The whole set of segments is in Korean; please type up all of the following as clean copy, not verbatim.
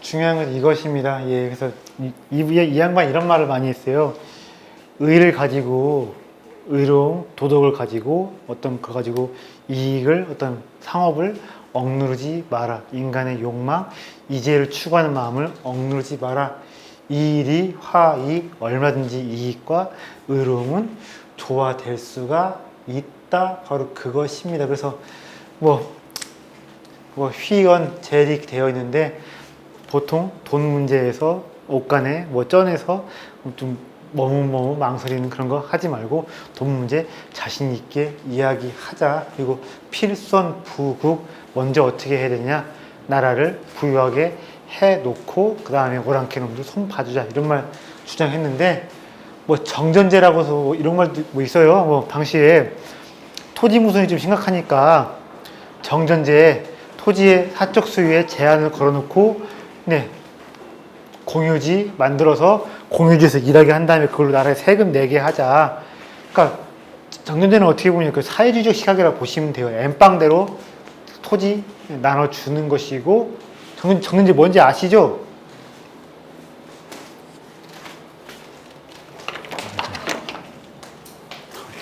중요한 건 이것입니다. 예, 그래서 이 양반 이런 말을 많이 했어요. 의를 가지고, 의로움, 도덕을 가지고 어떤 거 가지고 이익을, 어떤 상업을 억누르지 마라. 인간의 욕망, 이재를 추구하는 마음을 억누르지 마라. 이 일이 화이익, 얼마든지 이익과 의로움은 조화될 수가 있다. 바로 그것입니다. 그래서 휘건 재릭 되어 있는데 보통 돈 문제에서 옷간에 쩐에서 좀 머뭇머뭇 망설이는 그런 거 하지 말고 돈 문제 자신 있게 이야기하자. 그리고 필선부국 먼저 어떻게 해야 되냐, 나라를 부유하게 해놓고 그 다음에 오랑캐 놈들 손 봐주자, 이런 말 주장했는데 정전제라고 해서 이런 말도 있어요. 당시에 토지 무순이 좀 심각하니까 정전제에 토지의 사적 소유에 제한을 걸어놓고 공유지 만들어서 공유지에서 일하게 한 다음에 그걸로 나라에 세금 내게 하자. 그러니까 정전제는 어떻게 보면 그 사회주의적 시각이라고 보시면 돼요. 엠빵대로 토지 나눠주는 것이고, 정전제 뭔지 아시죠?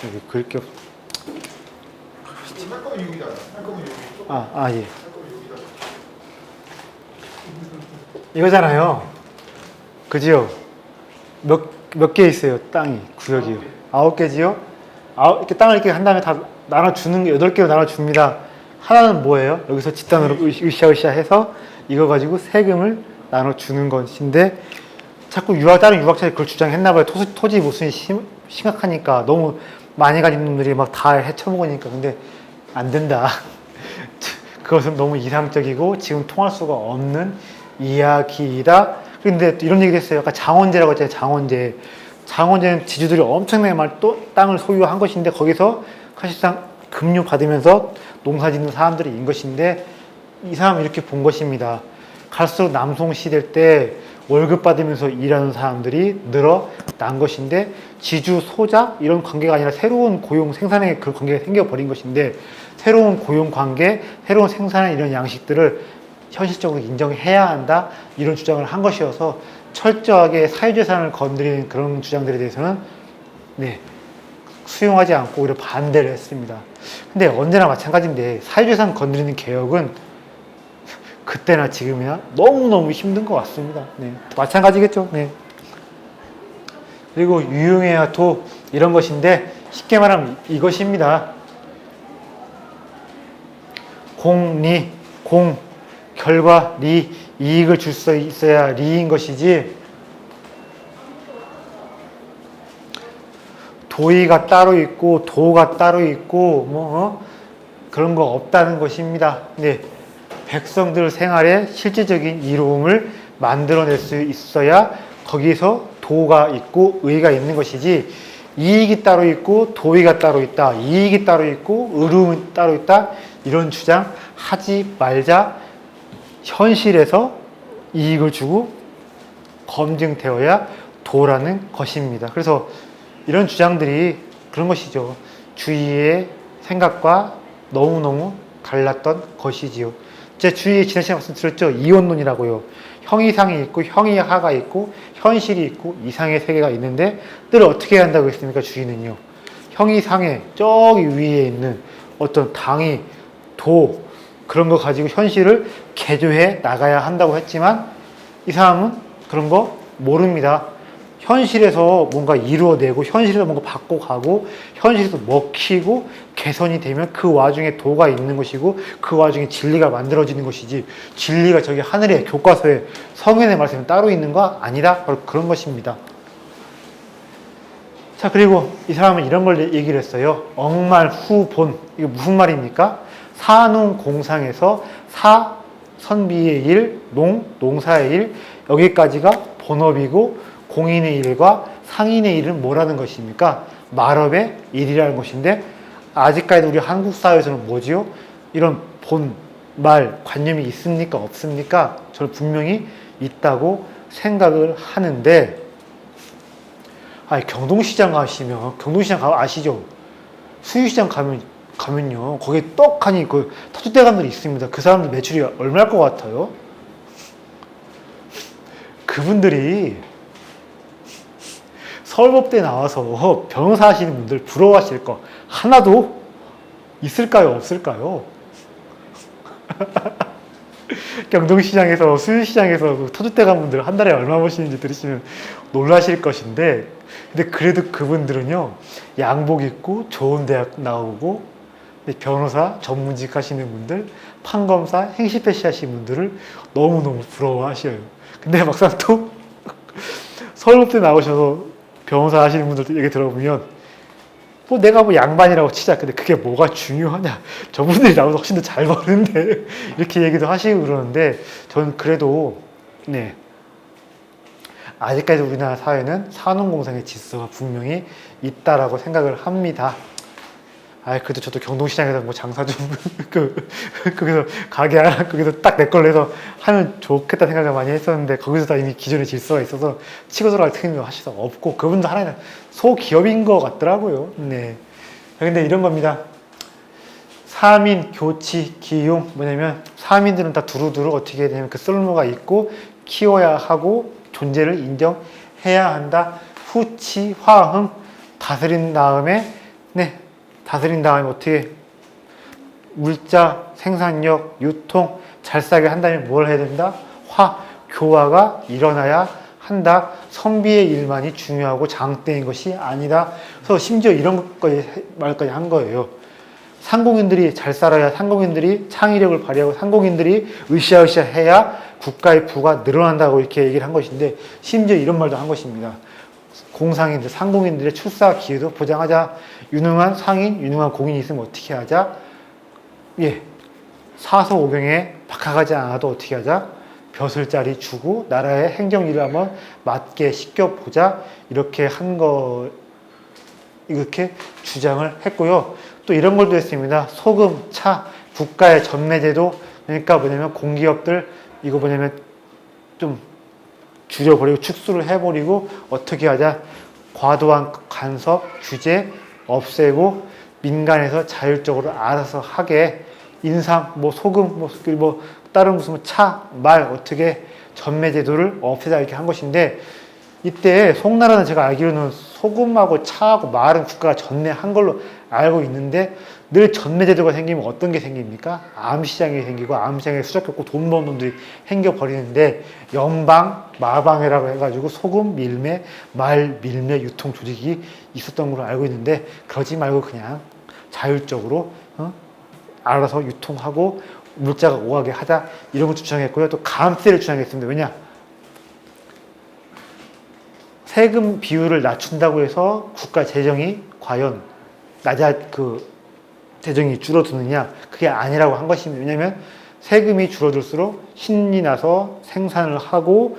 여기 그릴 게 없... 할 거면 여기다. 할 거면 여기. 예. 이거잖아요. 그지요? 몇 개 있어요, 땅이, 구역이요? 9개지요? 이렇게 땅을 이렇게 한 다음에 다 나눠주는 게 8개로 나눠줍니다. 하나는 뭐예요? 여기서 집단으로 으쌰으쌰 해서 이거 가지고 세금을 나눠주는 것인데, 자꾸 다른 유학자들이 그걸 주장했나봐요. 토지 모순이 심각하니까, 너무 많이 가진 놈들이 막 다 헤쳐먹으니까. 근데 안 된다. 그것은 너무 이상적이고 지금 통할 수가 없는 이야기이다. 근데 이런 얘기도 했어요. 아까 장원제라고 했잖아요. 장원제는 지주들이 엄청나게 많이 또 땅을 소유한 것인데, 거기서 사실상 급료 받으면서 농사 짓는 사람들이 인 것인데, 이 사람은 이렇게 본 것입니다. 갈수록 남송 시대 때 월급 받으면서 일하는 사람들이 늘어난 것인데, 지주, 소자 이런 관계가 아니라 새로운 고용 생산의 그 관계가 생겨버린 것인데, 새로운 고용 관계, 새로운 생산의 이런 양식들을 현실적으로 인정해야 한다, 이런 주장을 한 것이어서 철저하게 사유재산을 건드리는 그런 주장들에 대해서는 수용하지 않고 오히려 반대를 했습니다. 근데 언제나 마찬가지인데 사유재산 건드리는 개혁은 그때나 지금이나 너무너무 힘든 것 같습니다. 마찬가지겠죠. 그리고 유용해야 도, 이런 것인데 쉽게 말하면 이것입니다. 공리, 결과, 리, 이익을 줄 수 있어야 리인 것이지, 도의가 따로 있고 도가 따로 있고 그런 거 없다는 것입니다. 백성들 생활에 실질적인 이로움을 만들어낼 수 있어야 거기서 도가 있고 의가 있는 것이지, 이익이 따로 있고 도의가 따로 있다, 이익이 따로 있고 의로움이 따로 있다, 이런 주장 하지 말자. 현실에서 이익을 주고 검증되어야 도라는 것입니다. 그래서 이런 주장들이 그런 것이죠. 주위의 생각과 너무너무 달랐던 것이지요. 제 주위에 지난 시간에 말씀드렸죠. 이원론이라고요. 형이상이 있고 형이하가 있고 현실이 있고 이상의 세계가 있는데, 늘 어떻게 해야 한다고 했습니까? 주위는요. 형이상의 저기 위에 있는 어떤 당이, 도, 그런 거 가지고 현실을 개조해 나가야 한다고 했지만, 이 사람은 그런 거 모릅니다. 현실에서 뭔가 이루어내고 현실에서 뭔가 바꿔가고 현실에서 먹히고 개선이 되면 그 와중에 도가 있는 것이고 그 와중에 진리가 만들어지는 것이지, 진리가 저기 하늘의 교과서에 성경의 말씀에 따로 있는 거 아니다. 바로 그런 것입니다. 자, 그리고 이 사람은 이런 걸 얘기를 했어요. 억말후본. 이거 무슨 말입니까? 사농공상에서 사, 선비의 일, 농사의 일, 여기까지가 본업이고, 공인의 일과 상인의 일은 뭐라는 것입니까? 말업의 일이라는 것인데, 아직까지 우리 한국 사회에서는 뭐지요? 이런 본, 말, 관념이 있습니까? 없습니까? 저는 분명히 있다고 생각을 하는데, 경동시장 가시면, 경동시장 아시죠? 수유시장 가면요, 거기에 떡하니 그 터줏대감들이 있습니다. 그 사람들 매출이 얼마일 것 같아요? 그분들이 서울법대 나와서 변호사 하시는 분들 부러워하실 거 하나도 있을까요? 없을까요? 경동시장에서 수유시장에서 그 터줏대감 분들 한 달에 얼마 버시는지 들으시면 놀라실 것인데, 근데 그래도 그분들은요 양복 입고 좋은 대학 나오고 변호사 전문직 하시는 분들, 판검사, 행시패시 하시는 분들을 너무너무 부러워하셔요. 근데 막상 또 서울대 나오셔서 변호사 하시는 분들도 얘기 들어보면 뭐 내가 뭐 양반이라고 치자. 근데 그게 뭐가 중요하냐. 저분들이 나보다 훨씬 더 잘 버는데 이렇게 얘기도 하시고 그러는데, 저는 그래도 네, 아직까지 우리나라 사회는 산업공상의 질서가 분명히 있다라고 생각을 합니다. 그래도 저도 경동시장에서 뭐 장사 좀, 거기서 가게 하나, 거기서 딱 내 걸로 해서 하면 좋겠다 생각을 많이 했었는데, 거기서 다 이미 기존의 질서가 있어서 치고 들어갈 틈이 하실 수 없고, 그분도 하나의 소기업인 것 같더라고요. 네. 근데 이런 겁니다. 사민, 교치, 기용, 뭐냐면, 사민들은 다 두루두루 어떻게 해야 되냐면 그 쓸모가 있고, 키워야 하고, 존재를 인정해야 한다. 후치, 화흥, 다스린 다음에, 네. 다스린 다음에 어떻게 물자, 생산력, 유통 잘 싸게 한다면 뭘 해야 된다? 교화가 일어나야 한다. 선비의 일만이 중요하고 장대인 것이 아니다. 그래서 심지어 이런 말까지 한 거예요. 상공인들이 잘 살아야 상공인들이 창의력을 발휘하고 상공인들이 으쌰으쌰 해야 국가의 부가 늘어난다고 이렇게 얘기를 한 것인데, 심지어 이런 말도 한 것입니다. 공상인들, 상공인들의 출사 기회도 보장하자. 유능한 상인, 유능한 공인이 있으면 어떻게 하자? 예, 사서오경에 박하가지 않아도 어떻게 하자? 벼슬자리 주고 나라의 행정일을 한번 맞게 시켜보자. 이렇게 한 거, 이렇게 주장을 했고요. 또 이런 걸도 했습니다. 소금, 차, 국가의 전매제도. 그러니까 뭐냐면 공기업들, 이거 뭐냐면 좀 줄여버리고 축소를 해버리고 어떻게 하자? 과도한 간섭, 규제 없애고 민간에서 자율적으로 알아서 하게, 인상, 뭐 소금, 뭐 다른 무슨 차, 말 어떻게 전매제도를 없애자 이렇게 한 것인데, 이때 송나라는 제가 알기로는 소금하고 차하고 말은 국가가 전매한 걸로 알고 있는데, 늘 전매제도가 생기면 어떤 게 생깁니까? 암시장이 생기고 암시장에 수적격고 돈 버는 놈들이 생겨버리는데, 연방, 마방회라고 해가지고 소금 밀매, 말 밀매 유통 조직이 있었던 걸로 알고 있는데, 그러지 말고 그냥 자율적으로 알아서 유통하고 물자가 오가게 하자, 이런 걸 주장했고요. 또 감세를 주장했습니다. 왜냐? 세금 비율을 낮춘다고 해서 국가 재정이 과연 재정이 줄어드느냐? 그게 아니라고 한 것입니다. 왜냐하면 세금이 줄어들수록 신이 나서 생산을 하고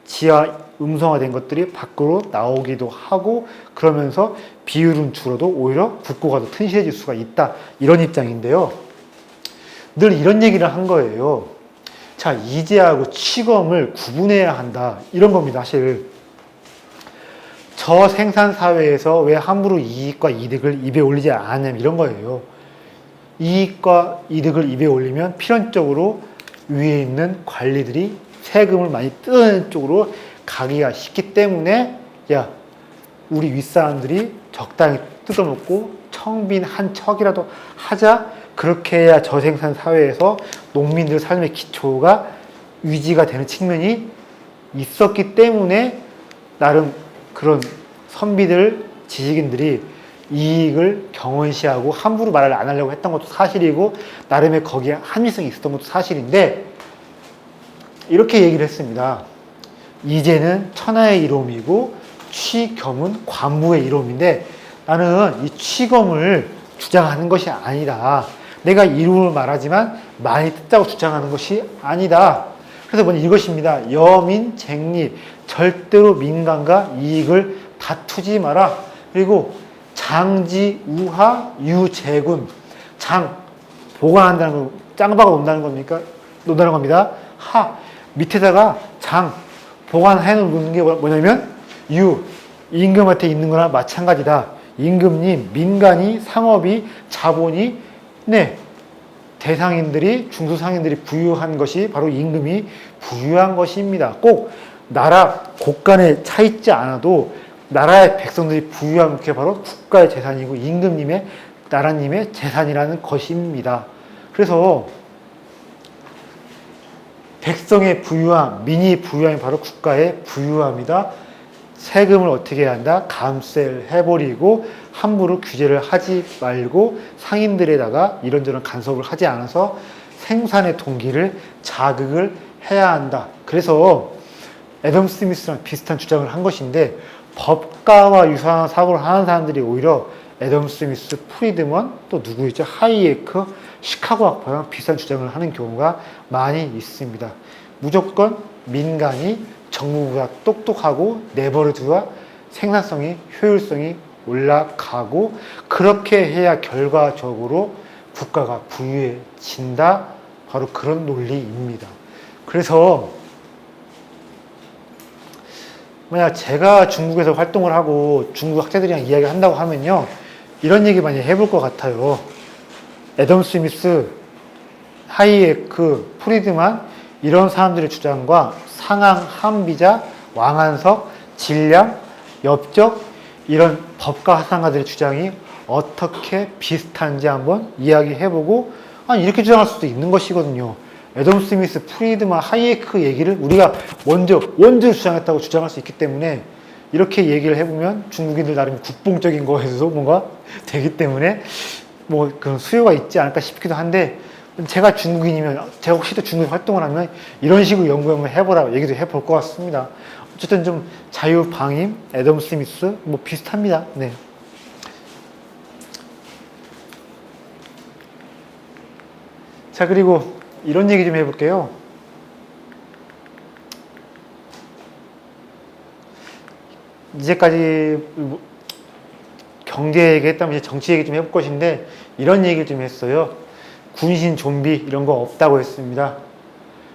지하 음성화된 것들이 밖으로 나오기도 하고, 그러면서 비율은 줄어도 오히려 국고가 더 튼실해질 수가 있다. 이런 입장인데요. 늘 이런 얘기를 한 거예요. 자, 이재하고 취검을 구분해야 한다. 이런 겁니다. 사실 저생산 사회에서 왜 함부로 이익과 이득을 입에 올리지 않냐면 이런 거예요. 이익과 이득을 입에 올리면 필연적으로 위에 있는 관리들이 세금을 많이 뜯어내는 쪽으로 가기가 쉽기 때문에, 야, 우리 윗사람들이 적당히 뜯어먹고 청빈 한 척이라도 하자. 그렇게 해야 저생산 사회에서 농민들 삶의 기초가 유지가 되는 측면이 있었기 때문에, 나름 그런 선비들, 지식인들이 이익을 경원시하고 함부로 말을 안 하려고 했던 것도 사실이고, 나름의 거기에 합리성이 있었던 것도 사실인데, 이렇게 얘기를 했습니다. 이제는 천하의 이로움이고 취겸은 관부의 이로움인데, 나는 이 취검을 주장하는 것이 아니다. 내가 이로움을 말하지만 많이 뜯자고 주장하는 것이 아니다. 그래서 뭐냐, 이것입니다. 여민 쟁립, 절대로 민간과 이익을 다투지 마라. 그리고 장지 우하 유재군, 장 보관한다는 거, 짱박아 놓는다는 겁니까? 놓는다는 겁니다. 밑에다가 장 보관해 놓는 게 뭐냐면 임금한테 있는 거나 마찬가지다. 임금님, 민간이, 상업이, 자본이, 네, 대상인들이, 중소상인들이 부유한 것이 바로 임금이 부유한 것입니다. 꼭 나라 곳간에 차 있지 않아도 나라의 백성들이 부유한 게 바로 국가의 재산이고 임금님의 나라님의 재산이라는 것입니다. 그래서 백성의 부유함, 민이 부유함이 바로 국가의 부유함이다. 세금을 어떻게 해야 한다? 감세를 해버리고 함부로 규제를 하지 말고 상인들에다가 이런저런 간섭을 하지 않아서 생산의 동기를 자극을 해야 한다. 그래서 애덤 스미스랑 비슷한 주장을 한 것인데 법가와 유사한 사고를 하는 사람들이 오히려 애덤 스미스, 프리드먼, 또 누구였죠? 하이에크, 시카고 학파랑 비슷한 주장을 하는 경우가 많이 있습니다. 무조건 민간이 정부보다 똑똑하고 내버려두어 생산성이, 효율성이 올라가고 그렇게 해야 결과적으로 국가가 부유해진다. 바로 그런 논리입니다. 그래서 만약 제가 중국에서 활동을 하고 중국 학자들이랑 이야기를 한다고 하면요. 이런 얘기 많이 해볼 것 같아요. 애덤 스미스, 하이에크, 프리드만 이런 사람들의 주장과 상항, 한비자, 왕한석, 질량, 엽적 이런 법과 화상가들의 주장이 어떻게 비슷한지 한번 이야기해보고 이렇게 주장할 수도 있는 것이거든요. 애덤 스미스, 프리드만, 하이에크 얘기를 우리가 먼저 주장했다고 주장할 수 있기 때문에 이렇게 얘기를 해보면 중국인들 나름 국뽕적인 거에서도 뭔가 되기 때문에 뭐 그런 수요가 있지 않을까 싶기도 한데 제가 중국인이면 제가 혹시 또 중국에 활동을 하면 이런 식으로 연구 한번 해보라 얘기도 해볼 것 같습니다. 어쨌든 좀 자유방임, 애덤 스미스 뭐 비슷합니다. 네. 자, 그리고 이런 얘기 좀 해볼게요. 이제까지 경제 얘기했다면 이제 정치 얘기 좀 해볼 것인데 이런 얘기를 좀 했어요. 군신, 좀비 이런 거 없다고 했습니다.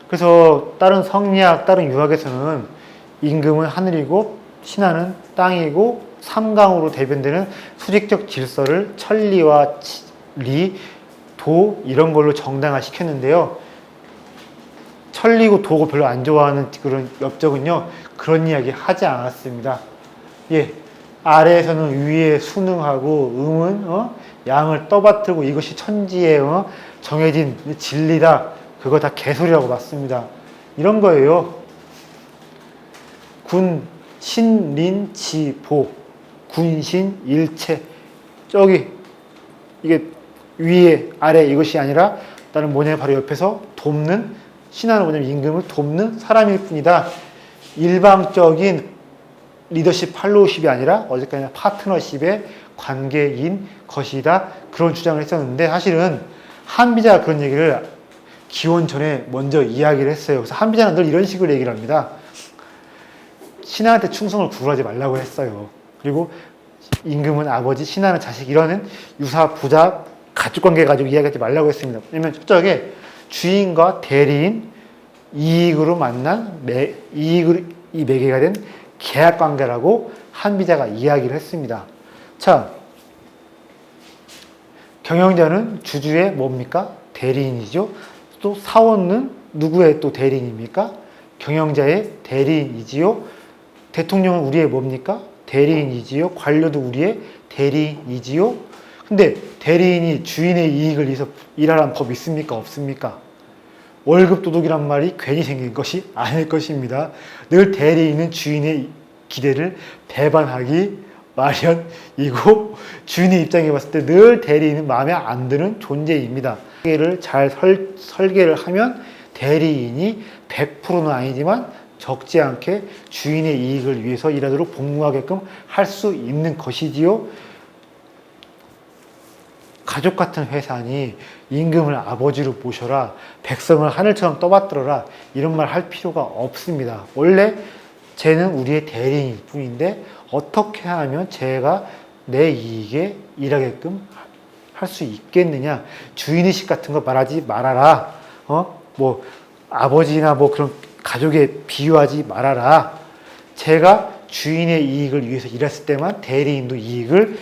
그래서 다른 성리학, 다른 유학에서는 임금은 하늘이고 신하는 땅이고 삼강으로 대변되는 수직적 질서를 천리와 리, 도 이런 걸로 정당화 시켰는데요. 천리고 도고 별로 안 좋아하는 그런 엽적은요. 그런 이야기 하지 않았습니다. 예, 아래에서는 위에 순응하고 음은 양을 떠받들고 이것이 천지에 정해진 진리다. 그거 다 개소리라고 맞습니다. 이런 거예요. 군, 신, 린, 지, 보. 군신, 일체. 저기 이게 위에 아래 이것이 아니라 나는 뭐냐면 바로 옆에서 돕는 신하는 뭐냐면 임금을 돕는 사람일 뿐이다. 일방적인 리더십, 팔로우십이 아니라 어제까지나 파트너십의 관계인 것이다. 그런 주장을 했었는데 사실은 한비자가 그런 얘기를 기원 전에 먼저 이야기를 했어요. 그래서 한비자는 늘 이런 식으로 얘기를 합니다. 신하한테 충성을 구걸하지 말라고 했어요. 그리고 임금은 아버지, 신하는 자식 이러는 유사, 부자, 가족관계 가지고 이야기하지 말라고 했습니다. 왜냐면 첫째 주인과 대리인 이익으로 만난 이익으로 이 매개가 된 계약관계라고 한비자가 이야기를 했습니다. 자, 경영자는 주주의 뭡니까? 대리인이죠. 또 사원은 누구의 또 대리인입니까? 경영자의 대리인이지요. 대통령은 우리의 뭡니까? 대리인이지요. 관료도 우리의 대리인이지요. 근데 대리인이 주인의 이익을 위해서 일하라는 법 있습니까? 없습니까? 월급 도둑이란 말이 괜히 생긴 것이 아닐 것입니다. 늘 대리인은 주인의 기대를 배반하기 마련이고 주인의 입장에 봤을 때 늘 대리인은 마음에 안 드는 존재입니다. 설계를 잘 설계를 하면 대리인이 100%는 아니지만 적지 않게 주인의 이익을 위해서 일하도록 복무하게끔 할 수 있는 것이지요. 가족 같은 회사니 임금을 아버지로 모셔라, 백성을 하늘처럼 떠받들어라 이런 말 할 필요가 없습니다. 원래 쟤는 우리의 대리인일 뿐인데 어떻게 하면 쟤가 내 이익에 일하게끔 할 수 있겠느냐. 주인의식 같은 거 말하지 말아라. 뭐 아버지나 뭐 그런 가족에 비유하지 말아라. 쟤가 주인의 이익을 위해서 일했을 때만 대리인도 이익을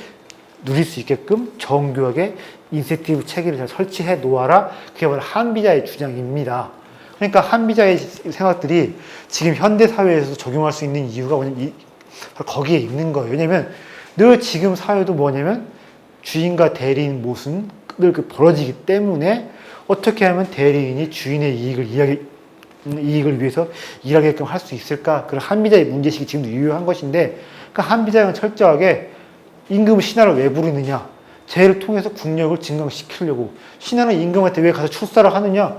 누릴 수 있게끔 정교하게 인센티브 체계를 잘 설치해 놓아라. 그게 바로 한비자의 주장입니다. 그러니까 한비자의 생각들이 지금 현대 사회에서 적용할 수 있는 이유가 뭐냐면 바로 거기에 있는 거예요. 왜냐면 늘 지금 사회도 뭐냐면 주인과 대리인 모순 늘 벌어지기 때문에 어떻게 하면 대리인이 주인의 이익을 위해서 일하게끔 할 수 있을까? 그런 한비자의 문제식이 지금도 유효한 것인데, 그러니까 한비자는 철저하게 임금 신하를 왜 부르느냐? 쟤를 통해서 국력을 증강시키려고. 신하는 임금한테 왜 가서 출사를 하느냐?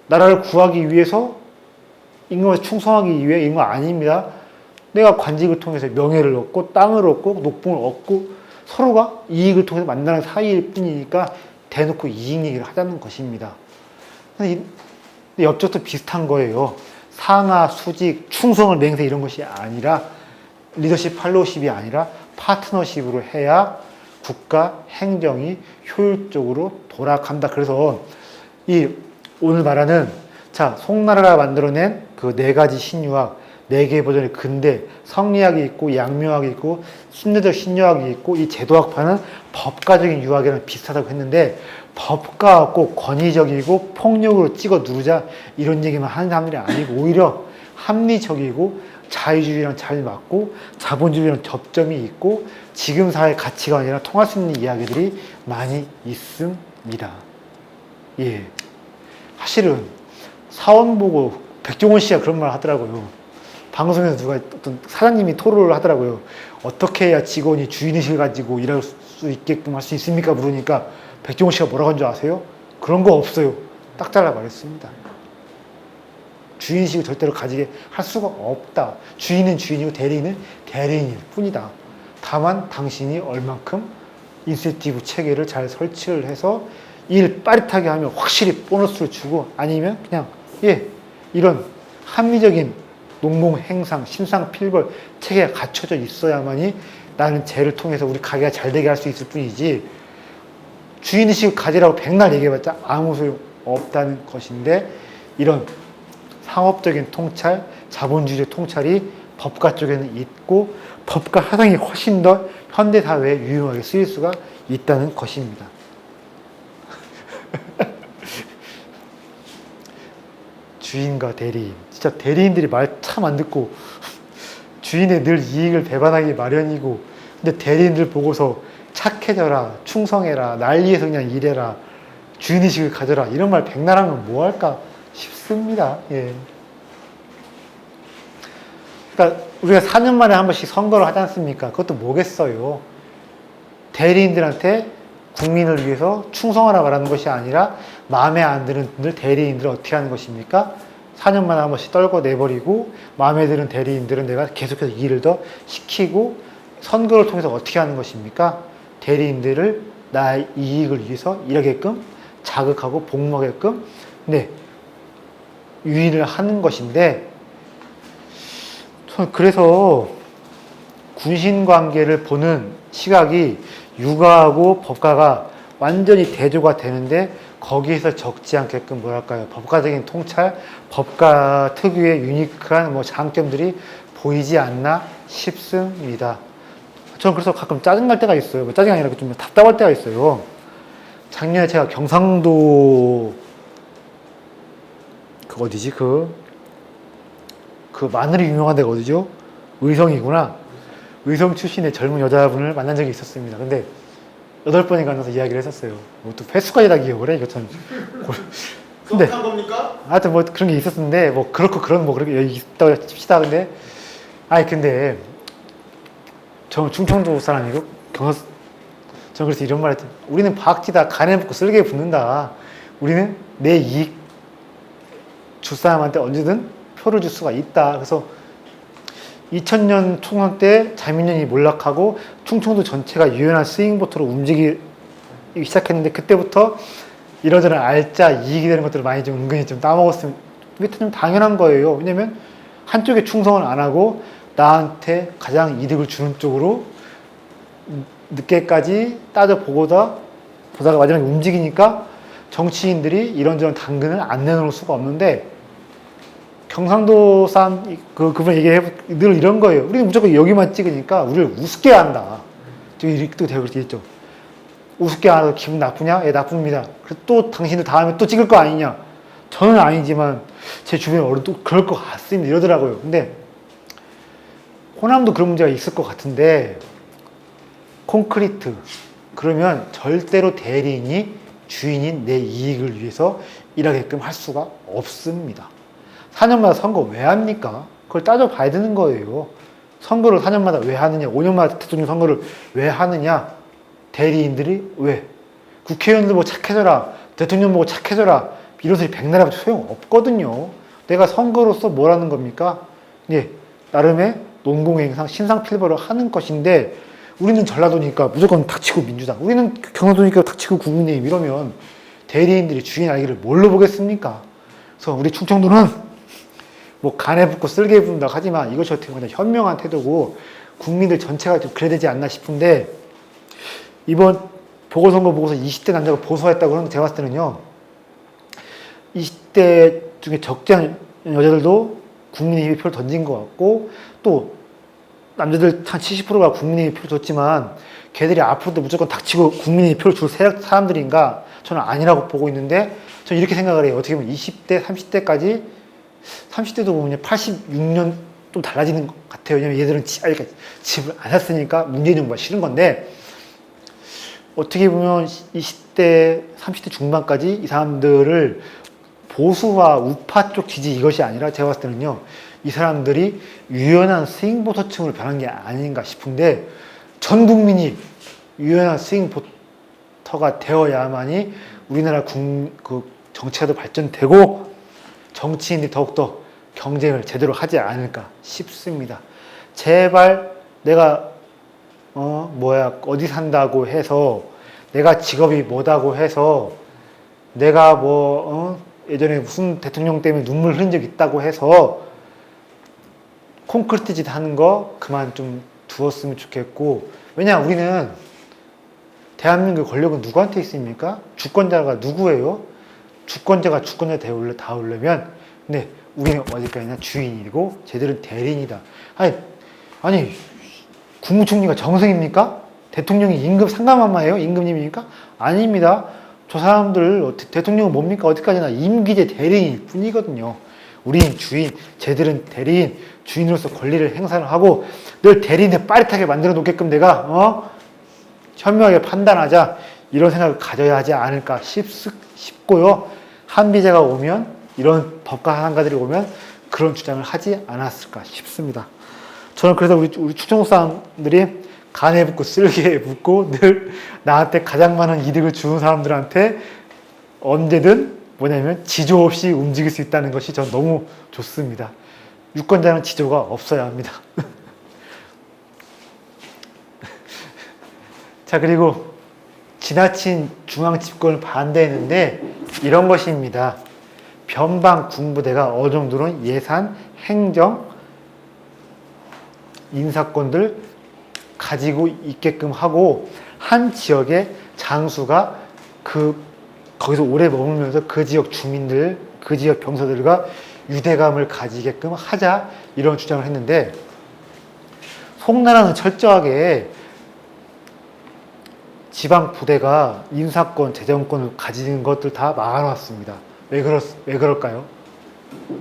나라를 구하기 위해서, 임금한테 충성하기 위해 이런 거 아닙니다. 내가 관직을 통해서 명예를 얻고 땅을 얻고 녹봉을 얻고 서로가 이익을 통해서 만나는 사이일 뿐이니까 대놓고 이익 얘기를 하자는 것입니다. 근데 옆쪽도 비슷한 거예요. 상하, 수직, 충성을 맹세 이런 것이 아니라 리더십, 팔로우십이 아니라 파트너십으로 해야 국가 행정이 효율적으로 돌아간다. 그래서 오늘 말하는 송나라가 만들어낸 그 4가지 신유학, 4개의 버전의 근대, 성리학이 있고 양묘학이 있고 순례적 신유학이 있고 이 제도학파는 법가적인 유학이랑 비슷하다고 했는데 법가가 꼭 권위적이고 폭력으로 찍어 누르자 이런 얘기만 하는 사람들이 아니고 오히려 합리적이고 자유주의랑 잘 맞고 자본주의랑 접점이 있고 지금 사회 가치관이랑 통할 수 있는 이야기들이 많이 있습니다. 예. 사실은 사원 보고 백종원 씨가 그런 말 하더라고요. 방송에서 누가 어떤 사장님이 토론을 하더라고요. 어떻게 해야 직원이 주인의식을 가지고 일할 수 있게끔 할 수 있습니까? 물으니까 백종원 씨가 뭐라고 한 줄 아세요? 그런 거 없어요. 딱 잘라 말했습니다. 주인의식을 절대로 가지게 할 수가 없다. 주인은 주인이고 대리인은 대리인일 뿐이다. 다만 당신이 얼만큼 인센티브 체계를 잘 설치를 해서 일 빠릿하게 하면 확실히 보너스를 주고 아니면 그냥 이런 합리적인 농공, 행상, 신상, 필벌 체계가 갖춰져 있어야만이 나는 쟤를 통해서 우리 가게가 잘 되게 할 수 있을 뿐이지 주인의식을 가지라고 백날 얘기해봤자 아무 소용 없다는 것인데 이런 상업적인 통찰, 자본주의적 통찰이 법가 쪽에는 있고 법가 하상이 훨씬 더 현대사회에 유용하게 쓰일 수가 있다는 것입니다. 주인과 대리인. 진짜 대리인들이 말 참 안 듣고 주인의 늘 이익을 배반하기 마련이고 근데 대리인들 보고서 착해져라, 충성해라, 날 위해서 그냥 일해라, 주인의식을 가져라 이런 말 백날 하면 뭐 할까 싶습니다. 예. 그러니까 우리가 4년 만에 한 번씩 선거를 하지 않습니까? 그것도 뭐겠어요. 대리인들한테 국민을 위해서 충성하라 말하는 것이 아니라 마음에 안 드는 분들 대리인들을 어떻게 하는 것입니까? 4년 만에 한 번씩 떨고 내버리고 마음에 드는 대리인들은 내가 계속해서 일을 더 시키고 선거를 통해서 어떻게 하는 것입니까? 대리인들을 나의 이익을 위해서 일하게끔 자극하고 복무하게끔 유인을 하는 것인데 저는 그래서 군신관계를 보는 시각이 육아하고 법가가 완전히 대조가 되는데 거기에서 적지 않게끔 뭐랄까요 법가적인 통찰, 법가 특유의 유니크한 장점들이 보이지 않나 싶습니다. 저는 그래서 가끔 짜증날 때가 있어요. 짜증이 아니라 좀 답답할 때가 있어요. 작년에 제가 경상도 어디지 그 마늘이 유명한 데가 어디죠? 의성이구나. 의성 출신의 젊은 여자분을 만난 적이 있었습니다. 근데 8번이 가면서 이야기를 했었어요. 또 횟수까지 다 기억을 해. 이거 참. 근데 한 겁니까? 하여튼 그런 게 있었는데 그렇고 그렇게 있다고 칩시다. 근데 근데 저는 충청도 사람이고 저는 그래서 이런 말 했죠. 우리는 박쥐다 간에 묻고 쓸개에 붙는다. 우리는 내 이익 줄 사람한테 언제든 표를 줄 수가 있다. 그래서 2000년 총선 때 자민련이 몰락하고 충청도 전체가 유연한 스윙보트로 움직이기 시작했는데 그때부터 이러저런 알짜 이익이 되는 것들을 많이 좀 은근히 좀 따먹었으면 이게 좀 당연한 거예요. 왜냐면 한쪽에 충성을 안 하고 나한테 가장 이득을 주는 쪽으로 늦게까지 따져보다가 마지막에 움직이니까 정치인들이 이런저런 당근을 안 내놓을 수가 없는데 경상도 사람 그분 얘기해 늘 이런 거예요. 우리는 무조건 여기만 찍으니까 우리를 우습게 한다. 이렇게 되고 그랬죠. 우습게 안 해도 기분 나쁘냐? 예, 나쁩니다. 그래서 또 당신들 다음에 또 찍을 거 아니냐? 저는 아니지만 제 주변 어른도 그럴 것 같습니다. 이러더라고요. 근데 호남도 그런 문제가 있을 것 같은데 콘크리트 그러면 절대로 대리인이 주인인 내 이익을 위해서 일하게끔 할 수가 없습니다. 4년마다 선거 왜 합니까? 그걸 따져봐야 되는 거예요. 선거를 4년마다 왜 하느냐, 5년마다 대통령 선거를 왜 하느냐, 대리인들이 왜? 국회의원들 보고 착해져라, 대통령 보고 착해져라, 이런 소리 백날 해도 소용없거든요. 내가 선거로서 뭘 하는 겁니까? 예, 나름의 농공행상 신상필벌을 하는 것인데, 우리는 전라도니까 무조건 닥치고 민주당, 우리는 경상도니까 닥치고 국민의힘 이러면 대리인들이 주인 알기를 뭘로 보겠습니까? 그래서 우리 충청도는 뭐 간에 붙고 쓸개 붙는다고 하지만 이것이 어떻게 보면 현명한 태도고 국민들 전체가 좀 그래야 되지 않나 싶은데, 이번 보궐선거 보고서 20대 남자가 보수했다고 하는데 제가 봤을 때는요, 20대 중에 적지 않은 여자들도 국민의힘에 표를 던진 것 같고, 또 남자들 한 70%가 국민의힘에 표를 줬지만 걔들이 앞으로도 무조건 닥치고 국민의힘에 표를 줄 사람들인가? 저는 아니라고 보고 있는데, 저는 이렇게 생각을 해요. 어떻게 보면 20대, 30대까지, 30대도 보면 86년 좀 달라지는 것 같아요. 왜냐면 얘들은 집을 안 샀으니까 문재인 정부가 싫은 건데, 어떻게 보면 20대, 30대 중반까지 이 사람들을 보수와 우파 쪽 지지 이것이 아니라 제가 봤을 때는요, 이 사람들이 유연한 스윙보터층으로 변한 게 아닌가 싶은데, 전 국민이 유연한 스윙보터가 되어야만이 우리나라 정치가 더 발전되고 정치인들이 더욱더 경쟁을 제대로 하지 않을까 싶습니다. 제발 내가 어디 산다고 해서, 내가 직업이 뭐다고 해서, 내가 예전에 무슨 대통령 때문에 눈물 흘린 적 있다고 해서 콘크리트 짓 하는 거 그만 좀 두었으면 좋겠고, 왜냐 우리는 대한민국 권력은 누구한테 있습니까? 주권자가 누구예요? 주권자가 주권자 다 오려면, 근데 우리는 어디까지나 주인이고 쟤들은 대리인이다. 아니 국무총리가 정승입니까? 대통령이 임금 상감한마예요? 임금님입니까? 아닙니다. 저 사람들 대통령은 뭡니까? 어디까지나 임기제 대리인일 뿐이거든요. 우린 주인, 쟤들은 대리인, 주인으로서 권리를 행사를 하고 늘 대리인을 빠릿하게 만들어 놓게끔 내가 현명하게 판단하자, 이런 생각을 가져야 하지 않을까 싶고요. 한비제가 오면, 이런 법과한가들이 오면 그런 주장을 하지 않았을까 싶습니다. 저는 그래서 우리 충청도 사람들이 간에 붙고 쓸개에 붙고 늘 나한테 가장 많은 이득을 주는 사람들한테 언제든 지조 없이 움직일 수 있다는 것이 전 너무 좋습니다. 유권자는 지조가 없어야 합니다. 자, 그리고 지나친 중앙 집권을 반대했는데 이런 것입니다. 변방 군부대가 어느 정도는 예산, 행정, 인사권들 가지고 있게끔 하고, 한 지역의 장수가 거기서 오래 머물면서 그 지역 주민들, 그 지역 병사들과 유대감을 가지게끔 하자, 이런 주장을 했는데, 송나라는 철저하게 지방 부대가 인사권, 재정권을 가지는 것들 다 막아놨습니다. 왜 그럴까요?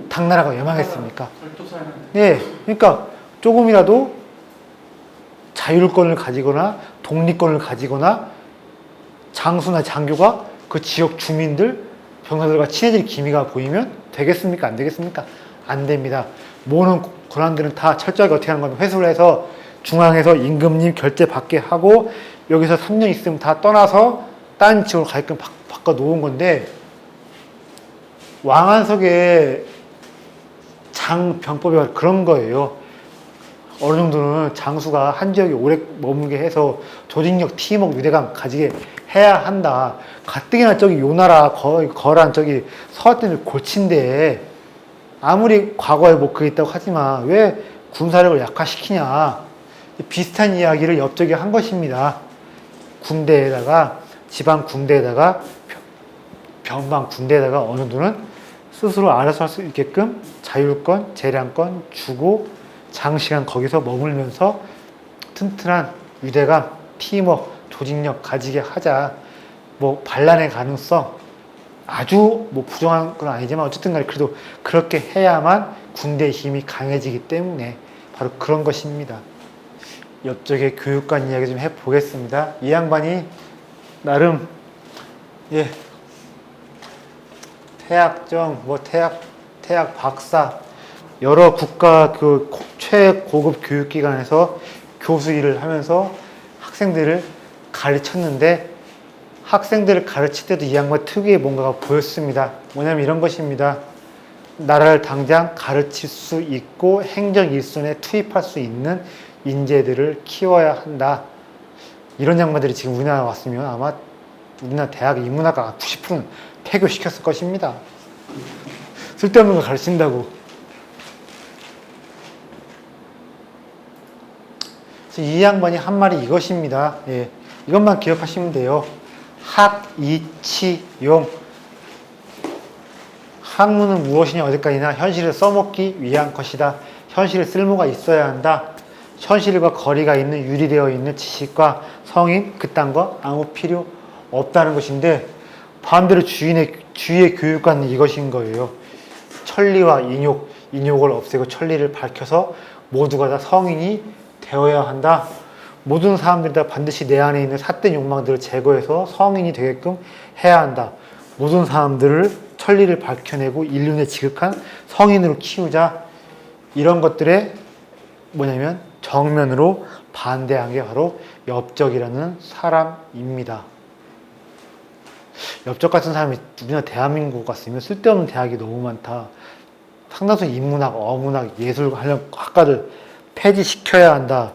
당나라가 왜 망했습니까? 네, 그러니까 조금이라도 자율권을 가지거나 독립권을 가지거나 장수나 장교가 그 지역 주민들, 병사들과 친해질 기미가 보이면 되겠습니까? 안 되겠습니까? 안 됩니다. 모든 권한들은 다 철저하게 어떻게 하는 겁니까? 회수를 해서 중앙에서 임금님 결제 받게 하고, 여기서 3년 있으면 다 떠나서 딴 지역으로 가게끔 바꿔 놓은 건데, 왕안석의 장병법이 그런 거예요. 어느 정도는 장수가 한 지역에 오래 머물게 해서 조직력, 팀워크, 유대감 가지게 해야 한다. 가뜩이나 저기 요나라 거란 저기 서한때는 골친데, 아무리 과거에 그게 있다고 하지만 왜 군사력을 약화시키냐, 비슷한 이야기를 엽적이 한 것입니다. 군대에다가, 지방 군대에다가, 변방 군대에다가 어느 정도는 스스로 알아서 할 수 있게끔 자율권, 재량권 주고 장시간 거기서 머물면서 튼튼한 유대감, 팀워크, 조직력 가지게 하자. 반란의 가능성, 아주 뭐 부정한 건 아니지만 어쨌든 간에 그래도 그렇게 해야만 군대의 힘이 강해지기 때문에 바로 그런 것입니다. 옆쪽에 교육관 이야기 좀 해보겠습니다. 이 양반이 나름 예 태학정 뭐 태학 박사 여러 국가 그 최고급 교육기관에서 교수 일을 하면서 학생들을 가르쳤는데 학생들을 가르칠 때도 이 양반 특유의 뭔가가 보였습니다. 뭐냐면 이런 것입니다. 나라를 당장 가르칠 수 있고 행정 일선에 투입할 수 있는 인재들을 키워야 한다. 이런 양반들이 지금 우리나라 왔으면 아마 우리나라 대학 인문학과 90%는 폐교시켰을 것입니다. 쓸데없는 거 가르친다고. 그래서 이 양반이 한 말이 이것입니다. 예, 이것만 기억하시면 돼요. 학이치용. 학문은 무엇이냐 어디까지나 현실을 써먹기 위한 것이다. 현실에 쓸모가 있어야 한다. 현실과 거리가 있는 유리되어 있는 지식과 성인 그딴 거 아무 필요 없다는 것인데 반대로 주위의 교육관은 이것인 거예요. 천리와 인욕을 없애고 천리를 밝혀서 모두가 다 성인이 되어야 한다. 모든 사람들이 다 반드시 내 안에 있는 삿된 욕망들을 제거해서 성인이 되게끔 해야 한다. 모든 사람들을 천리를 밝혀내고 인륜에 지극한 성인으로 키우자. 이런 것들에 뭐냐면 정면으로 반대한 게 바로 엽적이라는 사람입니다. 엽적 같은 사람이 우리나라 대한민국 갔으면 쓸데없는 대학이 너무 많다. 상당수 인문학, 어문학, 예술 관련 학과를 폐지시켜야 한다.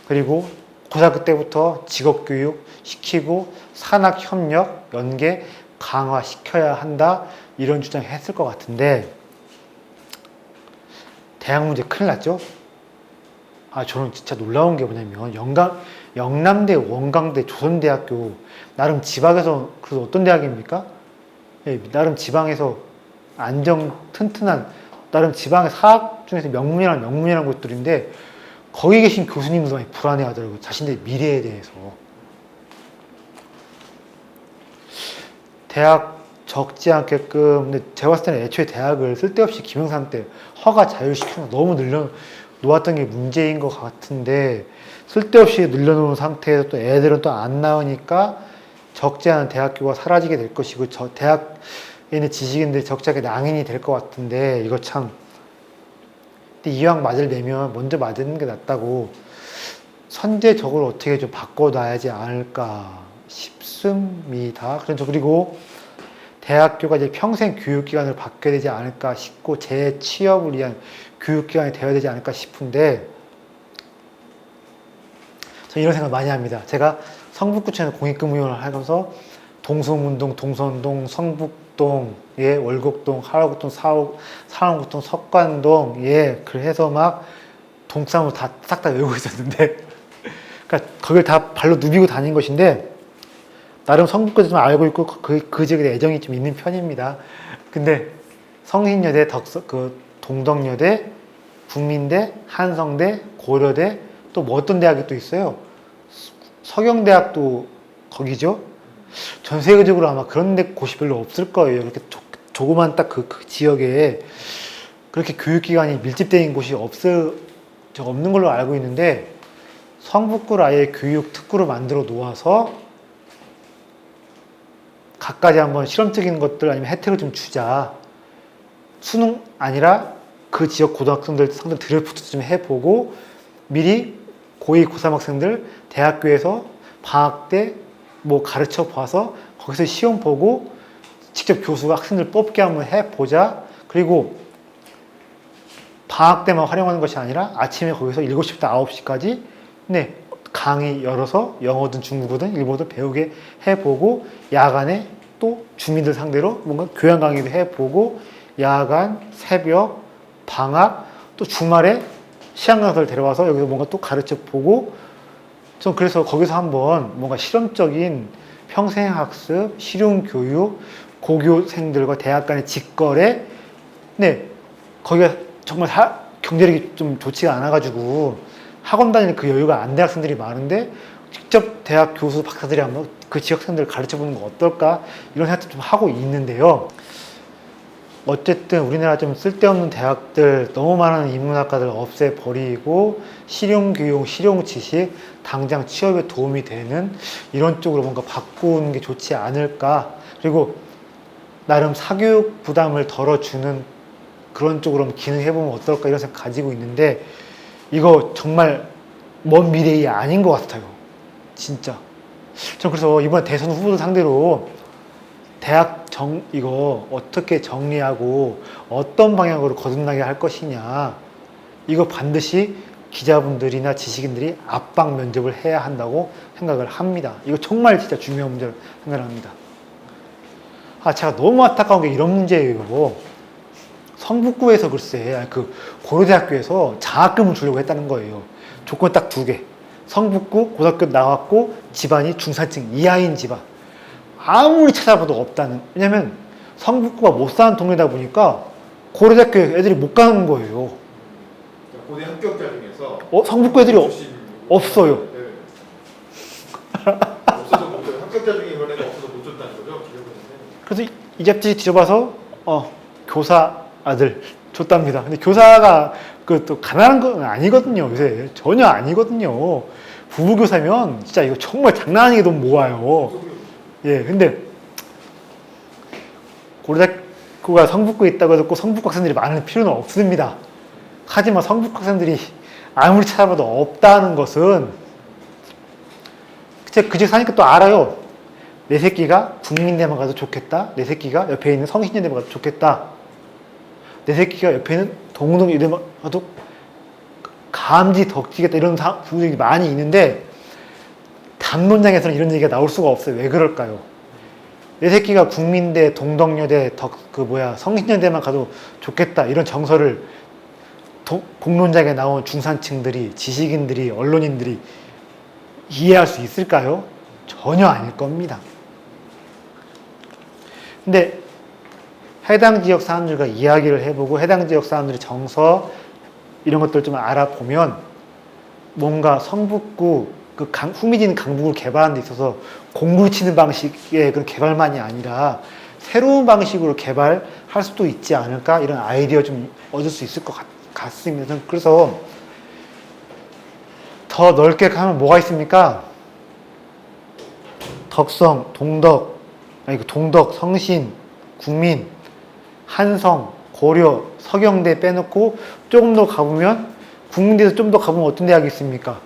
그리고 고등학교 때부터 직업교육 시키고 산학협력, 연계 강화시켜야 한다. 이런 주장을 했을 것 같은데 대학 문제 큰일 났죠? 저는 진짜 놀라운 게 뭐냐면 영남대, 원광대, 조선대학교 나름 지방에서 그래서 어떤 대학입니까? 예, 나름 지방에서 안정 튼튼한 나름 지방의 사학 중에서 명문이라는 곳들인데 거기 계신 교수님도 많이 불안해하더라고요. 자신들의 미래에 대해서. 대학 적지 않게끔 근데 제가 봤을 때는 애초에 대학을 쓸데없이 김영삼 때 허가 자율시켜서 너무 놓았던 게 문제인 것 같은데 쓸데없이 늘려놓은 상태에서 또 애들은 또 안 나오니까 적지 않은 대학교가 사라지게 될 것이고 저 대학에 있는 지식인들이 적잖게 낭인이 될 것 같은데 이거 참 근데 이왕 맞을 내면 먼저 맞는 게 낫다고 선제적으로 어떻게 좀 바꿔놔야지 않을까 싶습니다. 그리고 대학교가 이제 평생 교육기관을 받게 되지 않을까 싶고 재취업을 위한 교육기관이 되어야 되지 않을까 싶은데 저는 이런 생각 많이 합니다. 제가 성북구청에서 공익근무위원을 하면서 동숭운동, 동선동, 성북동, 예, 월곡동, 하락구동, 사원구동, 석관동, 예, 그래서 막 동싸움을 다 싹 다 외우고 있었는데, 그러니까 거길 다 발로 누비고 다닌 것인데 나름 성북구도 좀 알고 있고 그 지역에 애정이 좀 있는 편입니다. 근데 성신여대, 동덕여대, 국민대, 한성대, 고려대 또 뭐 어떤 대학이 또 있어요? 서경대학도 거기죠? 전 세계적으로 아마 그런 데 곳이 별로 없을 거예요. 이렇게 조그만 딱 그 지역에 그렇게 교육기관이 밀집되어 있는 곳이 없는 걸로 알고 있는데 성북구를 아예 교육 특구로 만들어 놓아서 각가지 한번 실험적인 것들 아니면 혜택을 좀 주자. 수능 아니라 그 지역 고등학생들 상대 드래프트 좀 해보고 미리 고2, 고3 학생들 대학교에서 방학 때 뭐 가르쳐 봐서 거기서 시험 보고 직접 교수가 학생들 뽑게 한번 해보자. 그리고 방학 때만 활용하는 것이 아니라 아침에 거기서 7시부터 9시까지 네, 강의 열어서 영어든 중국어든 일본어든 배우게 해보고 야간에 또 주민들 상대로 뭔가 교양 강의도 해보고 야간, 새벽, 방학 또 주말에 시험 강사를 데려와서 여기서 뭔가 또 가르쳐 보고 전 그래서 거기서 한번 뭔가 실험적인 평생학습, 실용교육, 고교생들과 대학 간의 직거래 네, 거기가 정말 경제력이 좀 좋지가 않아가지고 학원 다니는 그 여유가 안 된 학생들이 많은데 직접 대학 교수 박사들이 한번 그 지역생들을 가르쳐 보는 거 어떨까 이런 생각도 좀 하고 있는데요. 어쨌든 우리나라 좀 쓸데없는 대학들 너무 많은 인문학과들 없애버리고 실용교육, 실용지식 당장 취업에 도움이 되는 이런 쪽으로 뭔가 바꾸는 게 좋지 않을까. 그리고 나름 사교육 부담을 덜어주는 그런 쪽으로 기능해보면 어떨까 이런 생각 가지고 있는데 이거 정말 먼 미래이 아닌 것 같아요. 진짜. 전 그래서 이번 대선 후보들 상대로 대학 이거 어떻게 정리하고 어떤 방향으로 거듭나게 할 것이냐 이거 반드시 기자분들이나 지식인들이 압박 면접을 해야 한다고 생각을 합니다. 이거 정말 진짜 중요한 문제를 생각합니다. 제가 너무 안타까운 게 이런 문제예요. 성북구에서 글쎄 그 고려대학교에서 장학금을 주려고 했다는 거예요. 조건 딱 2개. 성북구 고등학교 나왔고 집안이 중산층 이하인 집안. 아무리 찾아봐도 없다는. 왜냐면 성북구가 못 사는 동네다 보니까 고려대학교 애들이 못 가는 거예요. 고대 합격자 중에서 성북구 애들이 없어요. 네. 없어서 못 줬. 합격자 중에 이번에는 없어서 못 줬다는 거죠? 그래서 이 잡지 뒤져봐서 교사 아들 줬답니다. 근데 교사가 그 또 가난한 건 아니거든요. 요새 전혀 아니거든요. 부부교사면 진짜 이거 정말 장난 아니게 돈 모아요. 예, 근데 고려대학교가 성북구에 있다고 해서 꼭 성북 학생들이 많을 필요는 없습니다. 하지만 성북 학생들이 아무리 찾아봐도 없다는 것은 제가 그 집 사니까 또 알아요. 내 새끼가 국민대만 가도 좋겠다. 내 새끼가 옆에 있는 성신여대만 가도 좋겠다. 내 새끼가 옆에 있는 동덕여대만 가도 감지 덕지겠다. 이런 부분들이 많이 있는데 담론장에서는 이런 얘기가 나올 수가 없어요. 왜 그럴까요? 내 새끼가 국민대, 동덕여대, 성신여대만 가도 좋겠다. 이런 정서를 공론장에 나온 중산층들이, 지식인들이, 언론인들이 이해할 수 있을까요? 전혀 아닐 겁니다. 근데 해당 지역 사람들과 이야기를 해보고 해당 지역 사람들의 정서 이런 것들을 좀 알아보면 뭔가 성북구 후미진 강북을 개발하는 데 있어서 공불 치는 방식의 그런 개발만이 아니라 새로운 방식으로 개발할 수도 있지 않을까 이런 아이디어 좀 얻을 수 있을 것 같습니다. 그래서 더 넓게 가면 뭐가 있습니까? 덕성, 동덕, 성신, 국민, 한성, 고려, 서경대 빼놓고 조금 더 가보면 국민대에서 좀 더 가보면 어떤 대학이 있습니까?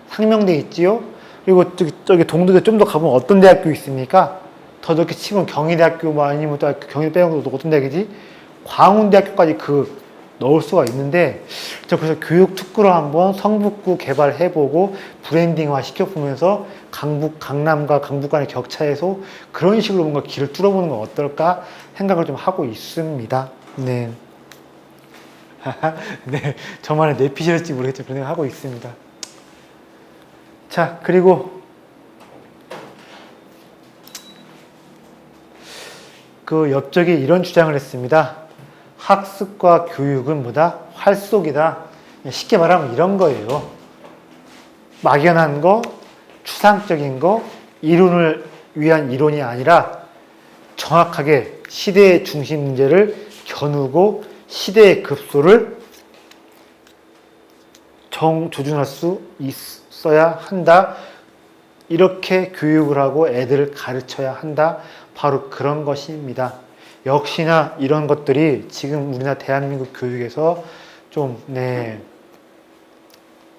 상명대 있지요? 그리고 저기 동덕에 좀 더 가보면 어떤 대학교 있습니까? 더 넓게 치면 경희대학교 아니면 또 경희대 빼놓고 어떤 대학이지? 광운대학교까지 넣을 수가 있는데 저 그래서 교육 특구로 한번 성북구 개발해보고 브랜딩화 시켜보면서 강남과 강북 간의 격차에서 그런 식으로 뭔가 길을 뚫어보는 건 어떨까 생각을 좀 하고 있습니다. 네. 네. 저만의 내피셜지 모르겠지만 그런 생각 하고 있습니다. 자, 그리고 그 옆쪽에 이런 주장을 했습니다. 학습과 교육은 뭐다? 활속이다. 쉽게 말하면 이런 거예요. 막연한 거, 추상적인 거, 이론을 위한 이론이 아니라 정확하게 시대의 중심 문제를 겨누고 시대의 급소를 조준할 수 있어야 한다. 이렇게 교육을 하고 애들을 가르쳐야 한다. 바로 그런 것입니다. 역시나 이런 것들이 지금 우리나라 대한민국 교육에서 좀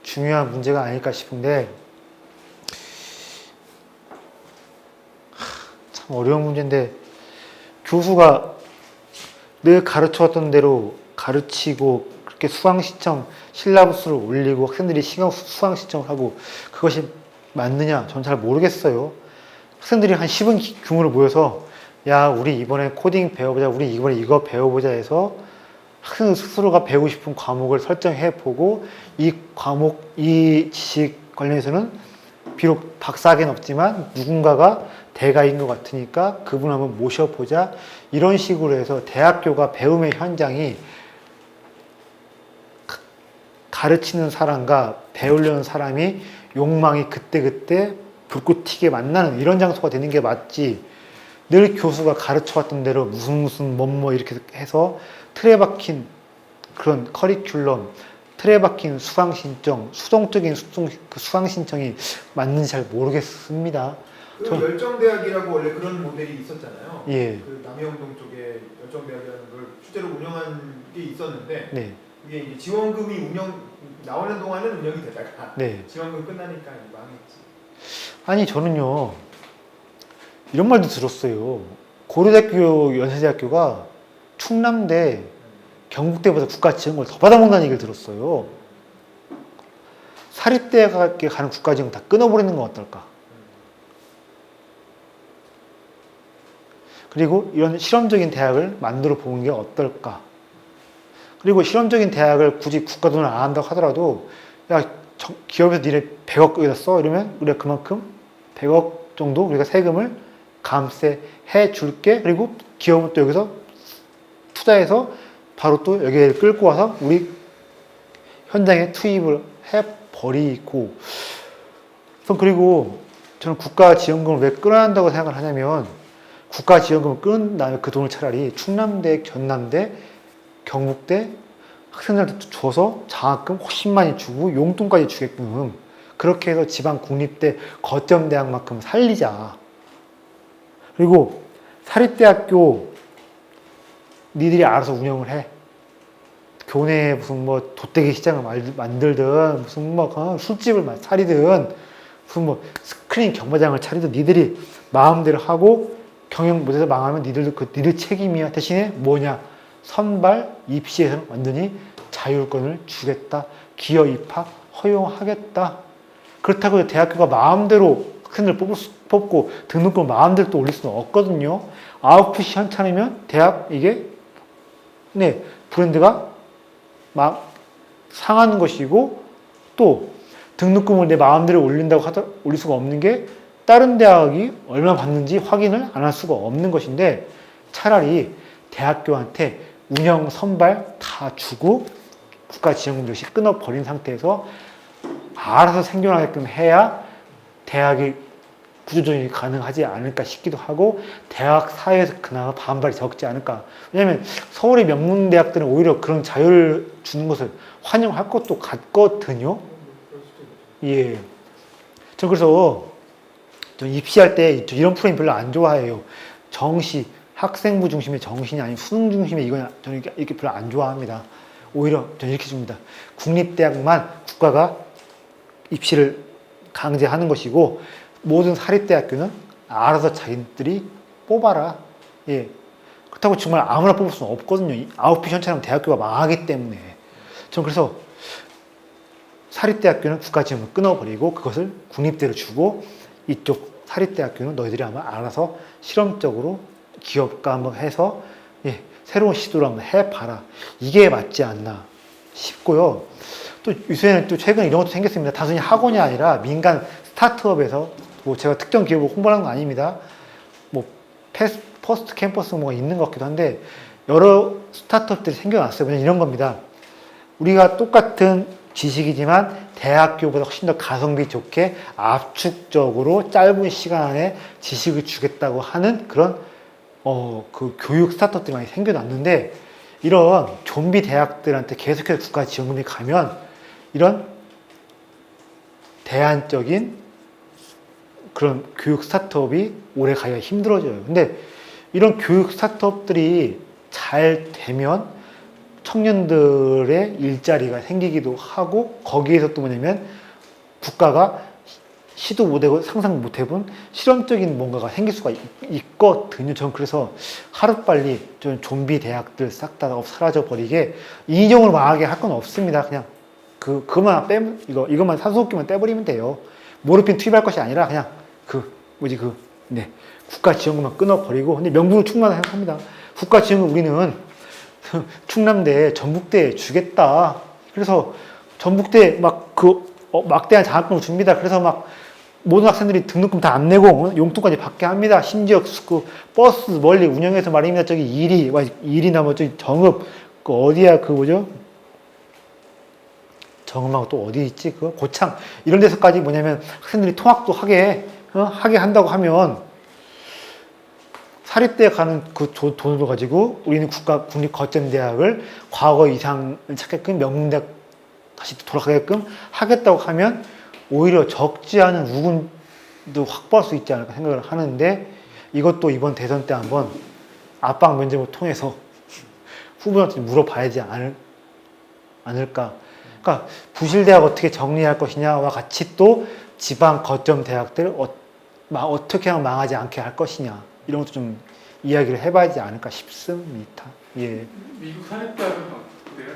중요한 문제가 아닐까 싶은데 참 어려운 문제인데 교수가 늘 가르쳐왔던 대로 가르치고 그렇게 수강시청 실라부스를 올리고 학생들이 수강시청을 하고 그것이 맞느냐? 저는 잘 모르겠어요. 학생들이 한 10은 규모로 모여서 야, 우리 이번에 코딩 배워보자, 우리 이번에 이거 배워보자 해서 학생 스스로가 배우고 싶은 과목을 설정해보고 이 지식 관련해서는 비록 박사학위는 없지만 누군가가 대가인 것 같으니까 그분 한번 모셔보자. 이런 식으로 해서 대학교가 배움의 현장이 가르치는 사람과 배우려는 사람이 욕망이 그때그때 불꽃 튀게 만나는 이런 장소가 되는 게 맞지. 늘 교수가 가르쳐왔던 대로 무슨 뭐뭐 이렇게 해서 틀에 박힌 그런 커리큘럼, 틀에 박힌 수강 신청, 수동적인 수강 신청이 맞는지 잘 모르겠습니다. 그 열정대학이라고 원래 그런 모델이 있었잖아요. 예. 그 남해운동 쪽에 열정대학이라는 걸 실제로 운영한 게 있었는데 네. 그게 이제 지원금이 나오는 동안은 운영이 되다가 네. 지원금 끝나니까 망했지. 아니 저는요 이런 말도 들었어요. 고려대학교 연세대학교가 충남대 경북대보다 국가 지원금을 더 받아먹는다는 얘기를 들었어요. 사립대학에 가는 국가 지원금 다 끊어버리는 건 어떨까? 그리고 이런 실험적인 대학을 만들어 보는 게 어떨까? 그리고 실험적인 대학을 굳이 국가 돈을 안 한다고 하더라도 야 기업에서 니네 100억 여기다 써 이러면 우리가 그만큼 100억 정도 우리가 세금을 감세해 줄게. 그리고 기업은 또 여기서 투자해서 바로 또 여기를 끌고 와서 우리 현장에 투입을 해버리고. 그리고 저는 국가 지원금을 왜 끊어야 한다고 생각을 하냐면 국가 지원금을 끊은 다음에 그 돈을 차라리 충남대, 전남대, 경북대 학생들한테 줘서 장학금 훨씬 많이 주고 용돈까지 주게끔 그렇게 해서 지방 국립대 거점 대학만큼 살리자. 그리고 사립대학교 니들이 알아서 운영을 해. 교내에 무슨 뭐 돗대기 시장을 만들든 무슨 뭐 술집을 차리든 무슨 뭐 스크린 경마장을 차리든 니들이 마음대로 하고 경영 못해서 망하면 니들 책임이야. 대신에 뭐냐? 선발 입시에서는 완전히 자율권을 주겠다. 기여 입학 허용하겠다. 그렇다고 대학교가 마음대로 학생들 뽑고 등록금을 마음대로 또 올릴 수는 없거든요. 아웃풋이 현찮으면 대학 이게 브랜드가 막 상하는 것이고 또 등록금을 내 마음대로 올릴 수가 없는 게 다른 대학이 얼마 받는지 확인을 안 할 수가 없는 것인데 차라리 대학교한테 운영 선발 다 주고 국가 지원금 역시 끊어버린 상태에서 알아서 생존하게끔 해야 대학이 구조조정이 가능하지 않을까 싶기도 하고 대학 사회에서 그나마 반발이 적지 않을까. 왜냐하면 서울의 명문대학들은 오히려 그런 자유를 주는 것을 환영할 것도 같거든요. 예. 저 그래서 입시할 때 이런 프레임 별로 안 좋아해요. 정시, 학생부 중심의 정신이 아닌 수능 중심의 이건 저는 이렇게 별로 안 좋아합니다. 오히려 저는 이렇게 줍니다. 국립대학만 국가가 입시를 강제하는 것이고 모든 사립대학교는 알아서 자기들이 뽑아라. 예. 그렇다고 정말 아무나 뽑을 수는 없거든요. 아웃풋 현찰하면 대학교가 망하기 때문에. 저는 그래서 사립대학교는 국가지원을 끊어버리고 그것을 국립대로 주고 이쪽 사립대학교는 너희들이 한번 알아서 실험적으로 기업가 한번 해서 새로운 시도를 한번 해봐라. 이게 맞지 않나 싶고요. 또 요새는 또 최근에 이런 것도 생겼습니다. 단순히 학원이 아니라 민간 스타트업에서 뭐 제가 특정 기업을 홍보하는 건 아닙니다. 뭐 퍼스트 캠퍼스 뭐가 있는 것 같기도 한데 여러 스타트업들이 생겨났어요. 그냥 이런 겁니다. 우리가 똑같은 지식이지만 대학교보다 훨씬 더 가성비 좋게 압축적으로 짧은 시간 안에 지식을 주겠다고 하는 그런 그 교육 스타트업들이 많이 생겨났는데 이런 좀비 대학들한테 계속해서 국가 지원금이 가면 이런 대안적인 그런 교육 스타트업이 오래 가기가 힘들어져요. 근데 이런 교육 스타트업들이 잘 되면 청년들의 일자리가 생기기도 하고 거기에서 또 뭐냐면 국가가 시도 못해고 상상 못해본 실험적인 뭔가가 생길 수가 있거든요. 저는 그래서 하루빨리 좀 좀비 대학들 싹 다 사라져 버리게 인종을 망하게 할 건 없습니다. 그냥 이것만 산소호흡기만 떼버리면 돼요. 모르핀 투입할 것이 아니라 그냥 국가 지원금만 끊어버리고 근데 명분은 충분하다 생각합니다. 국가 지원금 우리는 충남대, 전북대 주겠다. 그래서 전북대 막대한 장학금을 줍니다. 그래서 막 모든 학생들이 등록금 다 안 내고 용돈까지 받게 합니다. 심지어 그 버스 멀리 운영해서 말입니다. 저기 일이나 뭐 저기 정읍 어디야 정음하고 또 어디 있지? 그 고창 이런 데서까지 뭐냐면 학생들이 통학도 하게 한다고 하면 사립대에 가는 그 돈을 가지고 우리는 국립거점대학을 과거 이상을 찾게끔 명문대학 다시 돌아가게끔 하겠다고 하면 오히려 적지 않은 우군도 확보할 수 있지 않을까 생각을 하는데 이것도 이번 대선 때 한번 압박 면접을 통해서 후보한테 물어봐야지 않을까. 그러니까 부실대학 어떻게 정리할 것이냐와 같이 또 지방 거점 대학들 어떻게 하면 망하지 않게 할 것이냐 이런 것도 좀 이야기를 해봐야지 않을까 싶습니다. 예. 미국 사립대학은 어때요,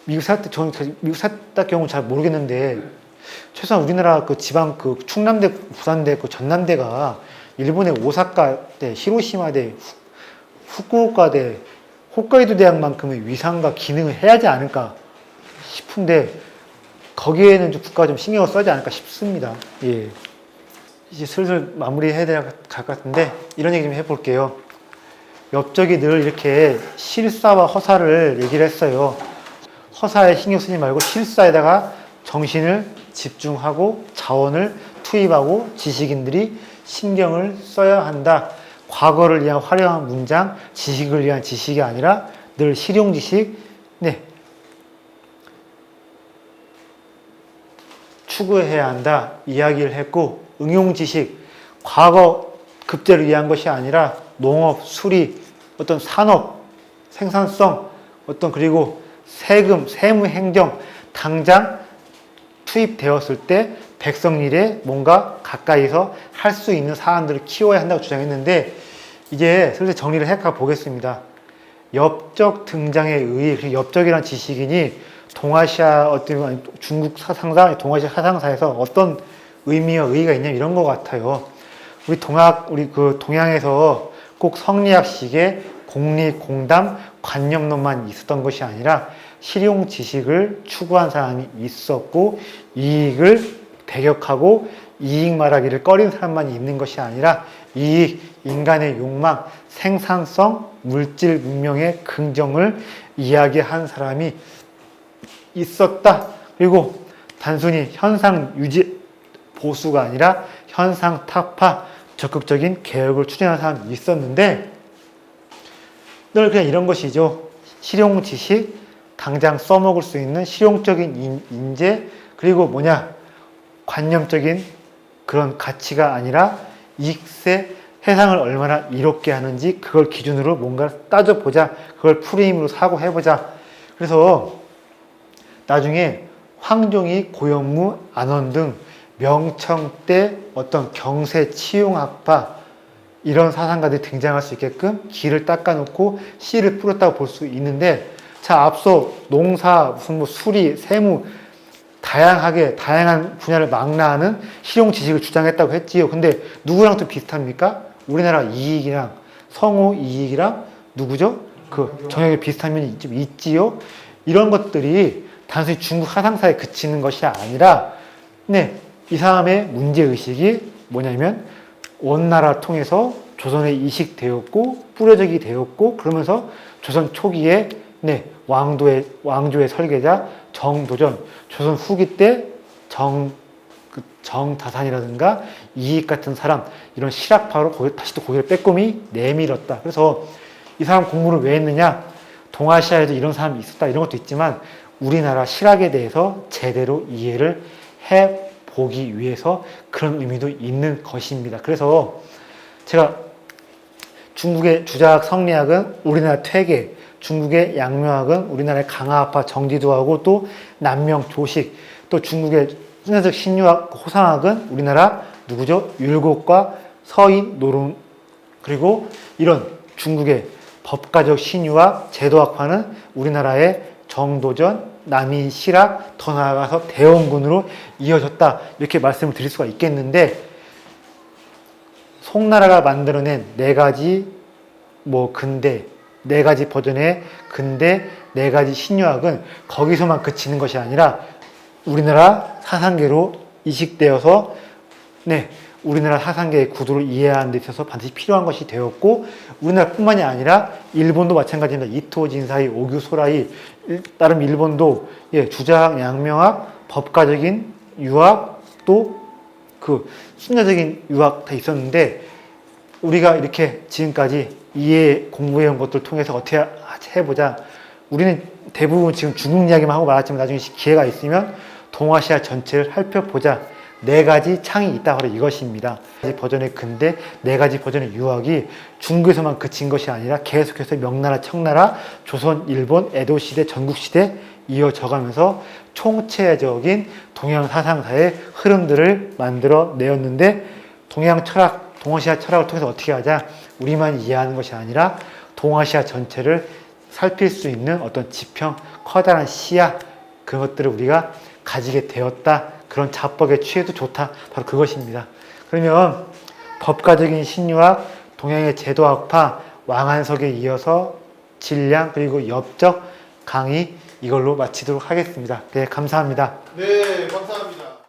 지금들이? 저는 미국 사립대학 경우 잘 모르겠는데 최소한 우리나라 그 지방 그 충남대, 부산대, 그 전남대가 일본의 오사카대, 히로시마대, 후쿠오카대, 홋카이도 대학만큼의 위상과 기능을 해야지 않을까 싶은데 거기에는 좀 국가가 좀 신경을 써야지 않을까 싶습니다. 예. 이제 슬슬 마무리해야 될 것 같은데 이런 얘기 좀 해볼게요. 엽적이 늘 이렇게 실사와 허사를 얘기를 했어요. 허사에 신경 쓰지 말고 실사에다가 정신을 집중하고 자원을 투입하고 지식인들이 신경을 써야 한다. 과거를 위한 화려한 문장, 지식을 위한 지식이 아니라 늘 실용지식, 추구해야 한다. 이야기를 했고, 응용지식, 과거 급제를 위한 것이 아니라 농업, 수리, 어떤 산업, 생산성, 그리고 세금, 세무행정, 당장 투입되었을 때 백성일에 뭔가 가까이서 할 수 있는 사람들을 키워야 한다고 주장했는데 이제 슬슬 정리를 해가 보겠습니다. 엽적 등장에 의해 엽적이란 지식인이 동아시아 중국 사상사, 동아시아 사상사에서 어떤 의미와 의의가 있냐 이런 것 같아요. 우리 동양에서 꼭 성리학식의 공리, 공담, 관념론만 있었던 것이 아니라 실용 지식을 추구한 사람이 있었고 이익을 배격하고 이익 말하기를 꺼린 사람만 있는 것이 아니라 이익, 인간의 욕망, 생산성, 물질 문명의 긍정을 이야기한 사람이 있었다. 그리고 단순히 현상 유지 보수가 아니라 현상 타파, 적극적인 개혁을 추진하는 사람이 있었는데 늘 그냥 이런 것이죠. 실용 지식, 당장 써먹을 수 있는 실용적인 인재, 그리고 관념적인 그런 가치가 아니라 이익세, 세상을 얼마나 이롭게 하는지 그걸 기준으로 뭔가 따져보자. 그걸 프레임으로 사고해보자. 그래서 나중에 황종이, 고현무, 안원 등 명청 때 어떤 경세 치용학파 이런 사상가들이 등장할 수 있게끔 길을 닦아놓고 씨를 뿌렸다고 볼 수 있는데 자, 앞서 농사, 수리, 세무 다양한 분야를 망라하는 실용 지식을 주장했다고 했지요. 근데 누구랑 또 비슷합니까? 우리나라 이익이랑 성우 이익이랑 누구죠? 그 정역에 비슷한 면이 좀 있지요. 이런 것들이 단순히 중국 사상사에 그치는 것이 아니라 이 사람의 문제의식이 뭐냐면 원나라 통해서 조선에 이식되었고 뿌려지게 되었고 그러면서 조선 초기에 왕조의 설계자 정도전, 조선 후기 때 정다산이라든가 이익 같은 사람 이런 실학파로 다시 또 고개를 빼꼼히 내밀었다. 그래서 이 사람 공부를 왜 했느냐? 동아시아에도 이런 사람이 있었다 이런 것도 있지만 우리나라 실학에 대해서 제대로 이해를 해보기 위해서 그런 의미도 있는 것입니다. 그래서 제가 중국의 주자학 성리학은 우리나라 퇴계, 중국의 양묘학은 우리나라의 강화학파 정지도하고 또 남명 조식, 또 중국의 순회적 신유학 호상학은 우리나라 누구죠? 율곡과 서인 노론, 그리고 이런 중국의 법가적 신유학 제도학파는 우리나라의 정도전, 남인 실학, 더 나아가서 대원군으로 이어졌다 이렇게 말씀을 드릴 수가 있겠는데 송나라가 만들어낸 네 가지 네 가지 버전의 근대, 네 가지 신유학은 거기서만 그치는 것이 아니라 우리나라 사상계로 이식되어서 우리나라 사상계의 구도를 이해하는 데 있어서 반드시 필요한 것이 되었고 우리나라뿐만이 아니라 일본도 마찬가지입니다. 이토 진사이, 오규 소라이, 나름 일본도 예, 주자학, 양명학, 법가적인 유학, 또 그 순례적인 유학 다 있었는데 우리가 이렇게 지금까지 이해 공부해온 것들 통해서 어떻게 해보자. 우리는 대부분 지금 중국 이야기만 하고 말았지만 나중에 기회가 있으면 동아시아 전체를 살펴보자. 네 가지 창이 있다 바로 이것입니다. 네 가지 버전의 근대, 네 가지 버전의 유학이 중국에서만 그친 것이 아니라 계속해서 명나라, 청나라, 조선, 일본, 에도 시대, 전국 시대 이어져가면서 총체적인 동양 사상사의 흐름들을 만들어 내었는데 동양 철학, 동아시아 철학을 통해서 어떻게 하자? 우리만 이해하는 것이 아니라 동아시아 전체를 살필 수 있는 어떤 지평, 커다란 시야 그런 것들을 우리가 가지게 되었다. 그런 자법에 취해도 좋다. 바로 그것입니다. 그러면 법가적인 신유학, 동양의 제도학파, 왕한석에 이어서 질량 그리고 엽적 강의 이걸로 마치도록 하겠습니다. 네, 감사합니다. 네, 감사합니다.